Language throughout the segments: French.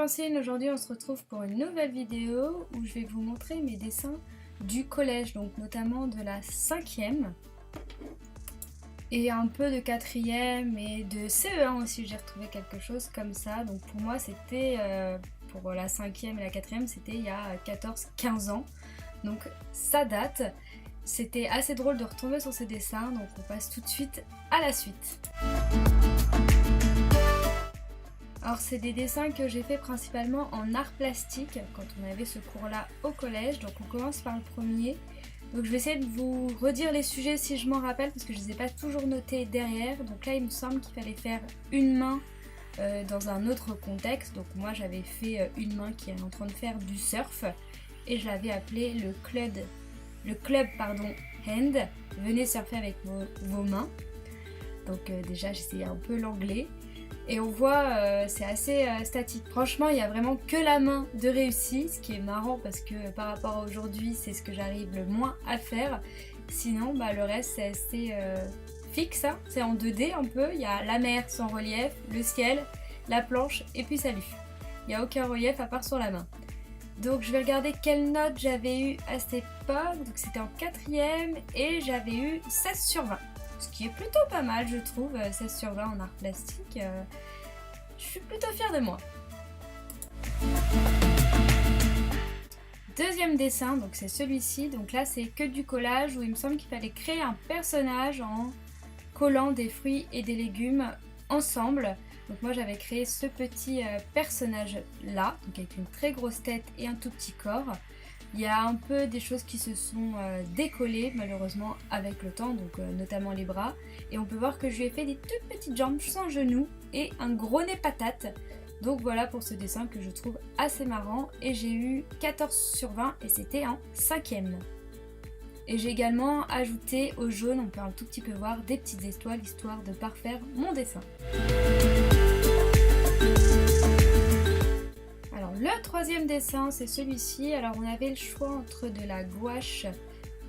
Francine, aujourd'hui on se retrouve pour une nouvelle vidéo où je vais vous montrer mes dessins du collège, donc notamment de la 5e et un peu de 4e et de CE1 aussi, j'ai retrouvé quelque chose comme ça. Donc pour moi c'était, pour la 5e et la 4e, c'était il y a 14-15 ans, donc ça date. C'était assez drôle de retomber sur ces dessins, donc on passe tout de suite à la suite. Alors c'est des dessins que j'ai fait principalement en art plastique quand on avait ce cours là au collège. Donc on commence par le premier. Donc je vais essayer de vous redire les sujets si je m'en rappelle parce que je ne les ai pas toujours notés derrière. Donc là il me semble qu'il fallait faire une main dans un autre contexte. Donc moi j'avais fait une main qui est en train de faire du surf et je l'avais appelé le club hand. Venez surfer avec vos mains. Donc déjà j'essayais un peu l'anglais. Et on voit, c'est assez statique. Franchement, il n'y a vraiment que la main de réussi, ce qui est marrant parce que par rapport à aujourd'hui, c'est ce que j'arrive le moins à faire. Sinon, le reste, c'est assez fixe, hein. C'est en 2D un peu. Il y a la mer sans relief, le ciel, la planche et puis salut. Il n'y a aucun relief à part sur la main. Donc je vais regarder quelle note j'avais eu à cette époque. Donc c'était en 4e et j'avais eu 16 sur 20. Ce qui est plutôt pas mal, je trouve, 16 sur 20 en art plastique. Je suis plutôt fière de moi. Deuxième dessin, donc c'est celui-ci. Donc là, c'est que du collage où il me semble qu'il fallait créer un personnage en collant des fruits et des légumes ensemble. Donc moi, j'avais créé ce petit personnage-là, donc avec une très grosse tête et un tout petit corps. Il y a un peu des choses qui se sont décollées malheureusement avec le temps, donc notamment les bras. Et on peut voir que je lui ai fait des toutes petites jambes sans genoux et un gros nez patate. Donc voilà pour ce dessin que je trouve assez marrant. Et j'ai eu 14 sur 20 et c'était en 5e. Et j'ai également ajouté au jaune, on peut un tout petit peu voir, des petites étoiles histoire de parfaire mon dessin. Le troisième dessin, c'est celui-ci. Alors on avait le choix entre de la gouache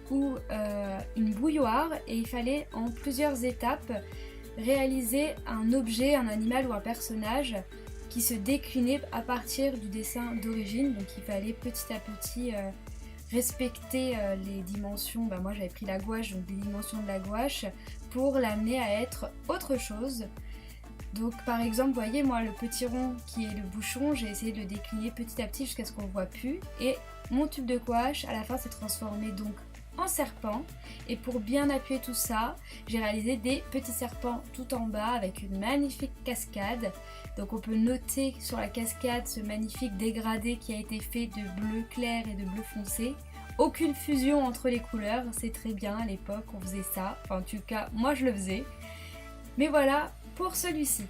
ou une bouilloire et il fallait en plusieurs étapes réaliser un objet, un animal ou un personnage qui se déclinait à partir du dessin d'origine. Donc il fallait petit à petit respecter les dimensions. Moi j'avais pris la gouache, donc des dimensions de la gouache pour l'amener à être autre chose. Donc par exemple, vous voyez, moi le petit rond qui est le bouchon, j'ai essayé de le décliner petit à petit jusqu'à ce qu'on ne le voit plus. Et mon tube de gouache, à la fin, s'est transformé donc en serpent. Et pour bien appuyer tout ça, j'ai réalisé des petits serpents tout en bas avec une magnifique cascade. Donc on peut noter sur la cascade ce magnifique dégradé qui a été fait de bleu clair et de bleu foncé. Aucune fusion entre les couleurs, c'est très bien, à l'époque on faisait ça. Enfin en tout cas, moi je le faisais. Mais voilà pour celui-ci.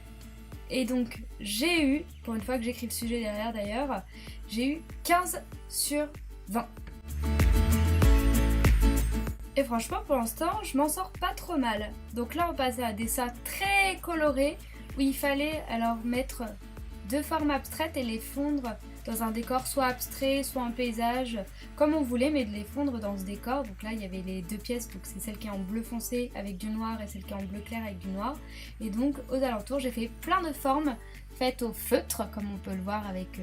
Et donc j'ai eu, pour une fois que j'écris le sujet derrière d'ailleurs, j'ai eu 15 sur 20. Et franchement pour l'instant je m'en sors pas trop mal. Donc là on passe à un dessin très coloré où il fallait alors mettre deux formes abstraites et les fondre dans un décor soit abstrait, soit un paysage, comme on voulait, mais de les fondre dans ce décor. Donc là, il y avait les deux pièces, donc c'est celle qui est en bleu foncé avec du noir et celle qui est en bleu clair avec du noir. Et donc, aux alentours, j'ai fait plein de formes faites au feutre, comme on peut le voir avec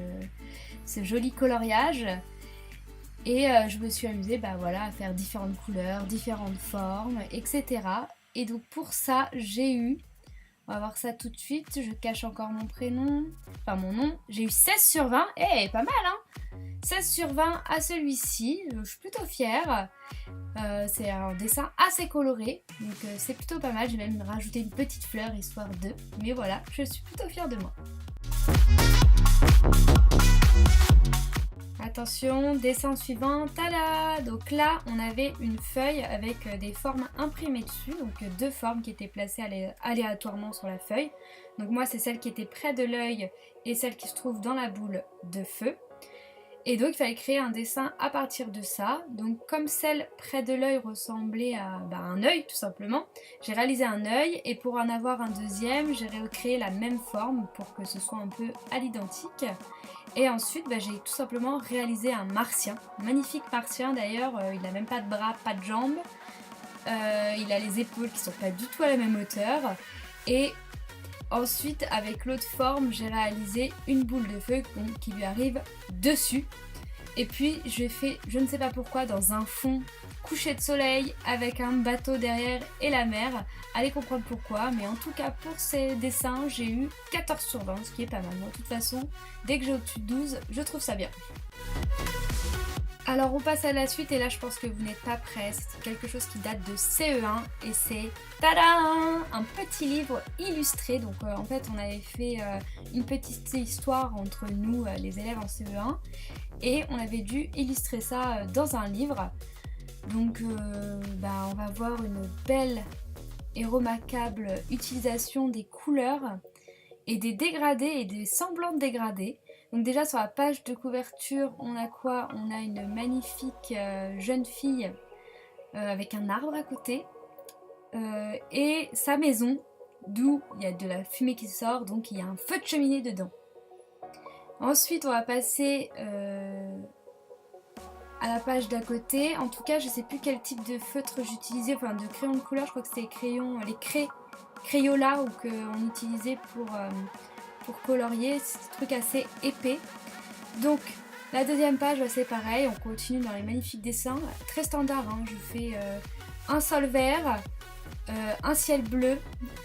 ce joli coloriage. Et je me suis amusée à faire différentes couleurs, différentes formes, etc. Et donc pour ça, j'ai eu... On va voir ça tout de suite, je cache encore mon prénom, enfin mon nom. J'ai eu 16 sur 20, pas mal hein. 16 sur 20 à celui-ci, je suis plutôt fière. C'est un dessin assez coloré, donc c'est plutôt pas mal. J'ai même rajouté une petite fleur histoire de, mais voilà, je suis plutôt fière de moi. Attention, dessin suivant, tada! Donc là, on avait une feuille avec des formes imprimées dessus, donc deux formes qui étaient placées aléatoirement sur la feuille. Donc moi, c'est celle qui était près de l'œil et celle qui se trouve dans la boule de feu. Et donc, il fallait créer un dessin à partir de ça. Donc comme celle près de l'œil ressemblait à un œil, tout simplement, j'ai réalisé un œil et pour en avoir un deuxième, j'ai recréé la même forme pour que ce soit un peu à l'identique. Et ensuite, j'ai tout simplement réalisé un martien, un magnifique martien d'ailleurs, il n'a même pas de bras, pas de jambes, il a les épaules qui sont pas du tout à la même hauteur et Ensuite, avec l'autre forme, j'ai réalisé une boule de feu qui lui arrive dessus. Et puis, je fais, je ne sais pas pourquoi, dans un fond coucher de soleil avec un bateau derrière et la mer. Allez comprendre pourquoi, mais en tout cas pour ces dessins, j'ai eu 14 sur 20, ce qui est pas mal. Moi, de toute façon, dès que j'ai au-dessus de 12, je trouve ça bien. Alors on passe à la suite et là je pense que vous n'êtes pas prêts, c'est quelque chose qui date de CE1 et c'est tadam, un petit livre illustré. Donc en fait on avait fait une petite histoire entre nous les élèves en CE1 et on avait dû illustrer ça dans un livre. Donc on va voir une belle et remarquable utilisation des couleurs et des dégradés et des semblants de dégradés. Donc déjà sur la page de couverture, on a quoi? On a une magnifique jeune fille avec un arbre à côté et sa maison, d'où il y a de la fumée qui sort, donc il y a un feu de cheminée dedans. Ensuite on va passer à la page d'à côté. En tout cas je sais plus quel type de feutre j'utilisais, enfin de crayon de couleur, je crois que c'était les Crayola ou qu'on utilisait pour colorier, c'est des trucs assez épais. Donc la deuxième page c'est pareil, on continue dans les magnifiques dessins, très standard, hein. Je fais un sol vert, un ciel bleu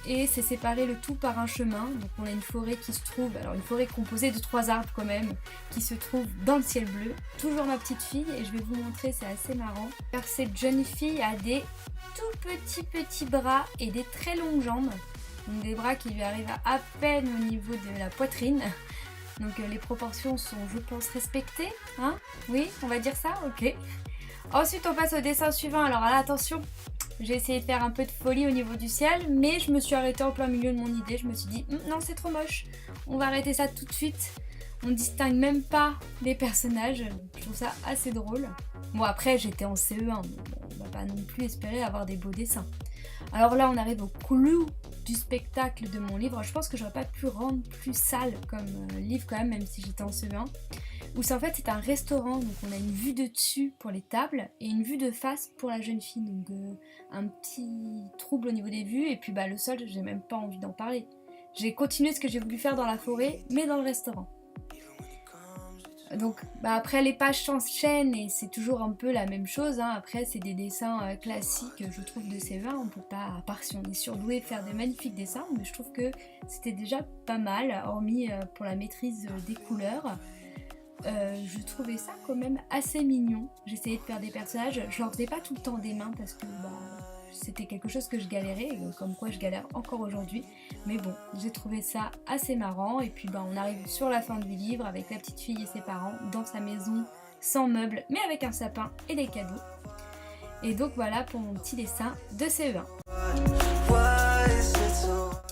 et c'est séparé le tout par un chemin. Donc on a une forêt qui se trouve, alors une forêt composée de 3 arbres quand même, qui se trouve dans le ciel bleu. Toujours ma petite fille et je vais vous montrer, c'est assez marrant, car cette jeune fille a des tout petits bras et des très longues jambes. Donc des bras qui lui arrivent à peine au niveau de la poitrine. Donc les proportions sont, je pense, respectées. Hein? Oui, on va dire ça? Ok. Ensuite, on passe au dessin suivant. Alors là, attention, j'ai essayé de faire un peu de folie au niveau du ciel, mais je me suis arrêtée en plein milieu de mon idée. Je me suis dit, non, c'est trop moche. On va arrêter ça tout de suite. On distingue même pas les personnages. Je trouve ça assez drôle. Bon, après, j'étais en CE1, donc on va pas non plus espérer avoir des beaux dessins. Alors là, on arrive au clou du spectacle de mon livre. Je pense que j'aurais pas pu rendre plus sale comme livre quand même si j'étais en CE1. Où c'est en fait c'est un restaurant, donc on a une vue de dessus pour les tables et une vue de face pour la jeune fille. Donc un petit trouble au niveau des vues et puis le sol, j'ai même pas envie d'en parler. J'ai continué ce que j'ai voulu faire dans la forêt, mais dans le restaurant. Donc après les pages s'enchaînent et c'est toujours un peu la même chose, hein. Après c'est des dessins classiques je trouve de CE1, on peut pas, à part si on est surdoué, faire de magnifiques dessins, mais je trouve que c'était déjà pas mal, hormis pour la maîtrise des couleurs. Je trouvais ça quand même assez mignon. J'essayais de faire des personnages, je leur faisais pas tout le temps des mains parce que c'était quelque chose que je galérais, comme quoi je galère encore aujourd'hui. Mais bon, j'ai trouvé ça assez marrant. Et puis on arrive sur la fin du livre avec la petite fille et ses parents dans sa maison sans meubles, mais avec un sapin et des cadeaux. Et donc voilà pour mon petit dessin de CE1.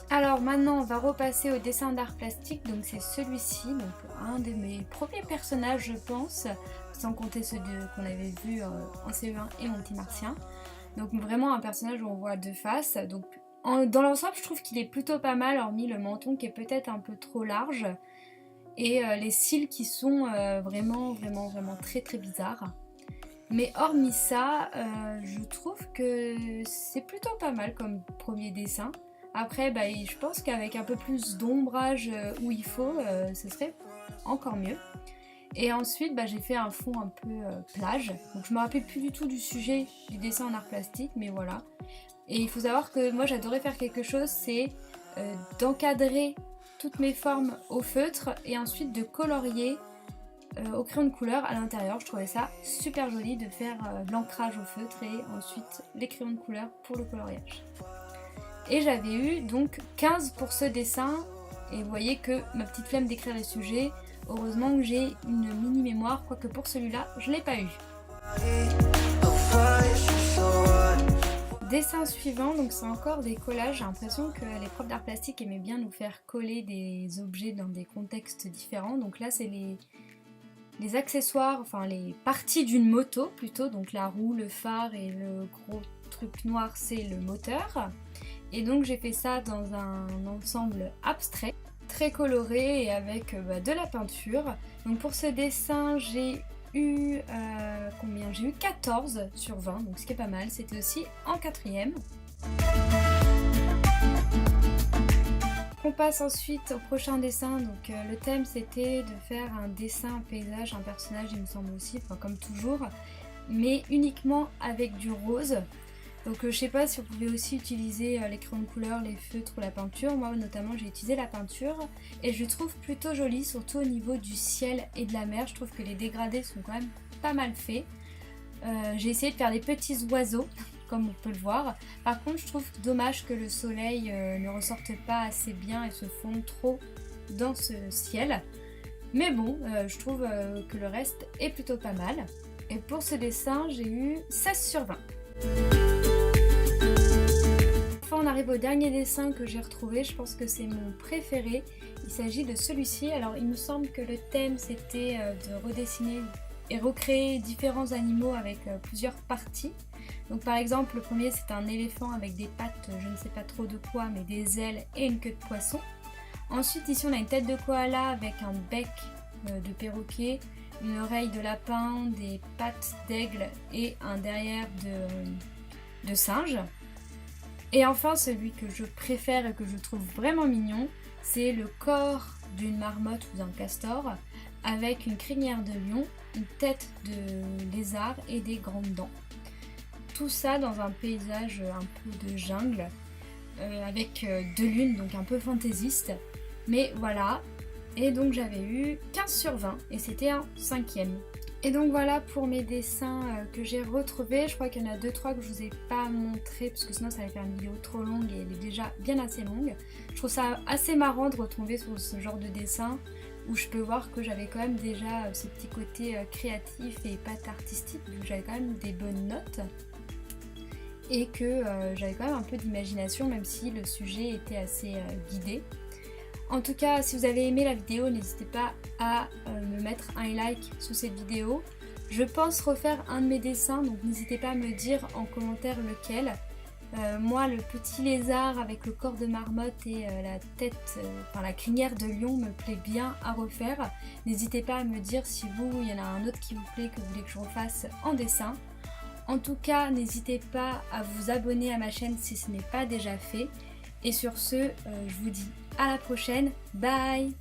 Alors maintenant on va repasser au dessin d'art plastique, donc c'est celui-ci, donc un de mes premiers personnages je pense, sans compter ceux qu'on avait vus en CE1 et mon petit martien. Donc vraiment un personnage où on voit deux faces, donc dans l'ensemble je trouve qu'il est plutôt pas mal, hormis le menton qui est peut-être un peu trop large et les cils qui sont vraiment très bizarres. Mais hormis ça, je trouve que c'est plutôt pas mal comme premier dessin. Après, je pense qu'avec un peu plus d'ombrage où il faut, ce serait encore mieux. Et ensuite, j'ai fait un fond un peu plage. Donc je me rappelle plus du tout du sujet du dessin en art plastique, mais voilà. Et il faut savoir que moi j'adorais faire quelque chose, c'est d'encadrer toutes mes formes au feutre et ensuite de colorier au crayon de couleur à l'intérieur. Je trouvais ça super joli de faire l'ancrage au feutre et ensuite les crayons de couleur pour le coloriage. Et j'avais eu donc 15 pour ce dessin et vous voyez que ma petite flemme d'écrire les sujets, heureusement que j'ai une mini mémoire, quoique pour celui-là je l'ai pas eu. Dessin suivant, donc c'est encore des collages. J'ai l'impression que les profs d'art plastique aimaient bien nous faire coller des objets dans des contextes différents. Donc là c'est les accessoires, enfin les parties d'une moto plutôt, donc la roue, le phare et le gros truc noir c'est le moteur. Et donc j'ai fait ça dans un ensemble abstrait, très coloré et avec de la peinture. Donc pour ce dessin j'ai eu combien? J'ai eu 14 sur 20, donc ce qui est pas mal, c'était aussi en 4e. on passe ensuite au prochain dessin. Donc le thème c'était de faire un dessin, un paysage, un personnage il me semble aussi, enfin, comme toujours, mais uniquement avec du rose. Donc je sais pas si vous pouvez aussi utiliser les crayons de couleur, les feutres ou la peinture. Moi notamment j'ai utilisé la peinture et je trouve plutôt jolie, surtout au niveau du ciel et de la mer. Je trouve que les dégradés sont quand même pas mal faits. J'ai essayé de faire des petits oiseaux comme on peut le voir. Par contre je trouve dommage que le soleil ne ressorte pas assez bien et se fonde trop dans ce ciel. Mais bon, je trouve que le reste est plutôt pas mal. Et pour ce dessin j'ai eu 16 sur 20. Enfin on arrive au dernier dessin que j'ai retrouvé, je pense que c'est mon préféré. Il s'agit de celui-ci. Alors il me semble que le thème c'était de redessiner et recréer différents animaux avec plusieurs parties. Donc par exemple le premier c'est un éléphant avec des pattes, je ne sais pas trop de quoi, mais des ailes et une queue de poisson. Ensuite ici on a une tête de koala avec un bec de perroquet, une oreille de lapin, des pattes d'aigle et un derrière de singe. Et enfin celui que je préfère et que je trouve vraiment mignon, c'est le corps d'une marmotte ou d'un castor avec une crinière de lion, une tête de lézard et des grandes dents. Tout ça dans un paysage un peu de jungle avec deux lunes, donc un peu fantaisiste. Mais voilà, et donc j'avais eu 15 sur 20 et c'était un 5e. Et donc voilà pour mes dessins que j'ai retrouvés. Je crois qu'il y en a 2-3 que je vous ai pas montré parce que sinon ça allait faire une vidéo trop longue et elle est déjà bien assez longue. Je trouve ça assez marrant de retomber sur ce genre de dessin où je peux voir que j'avais quand même déjà ce petit côté créatif et patte artistique, vu que j'avais quand même des bonnes notes et que j'avais quand même un peu d'imagination même si le sujet était assez guidé. En tout cas, si vous avez aimé la vidéo, n'hésitez pas à me mettre un like sous cette vidéo. Je pense refaire un de mes dessins, donc n'hésitez pas à me dire en commentaire lequel. Moi, le petit lézard avec le corps de marmotte et la tête, la crinière de lion me plaît bien à refaire. N'hésitez pas à me dire si vous, il y en a un autre qui vous plaît, que vous voulez que je refasse en dessin. En tout cas, n'hésitez pas à vous abonner à ma chaîne si ce n'est pas déjà fait. Et sur ce, je vous dis à la prochaine. Bye!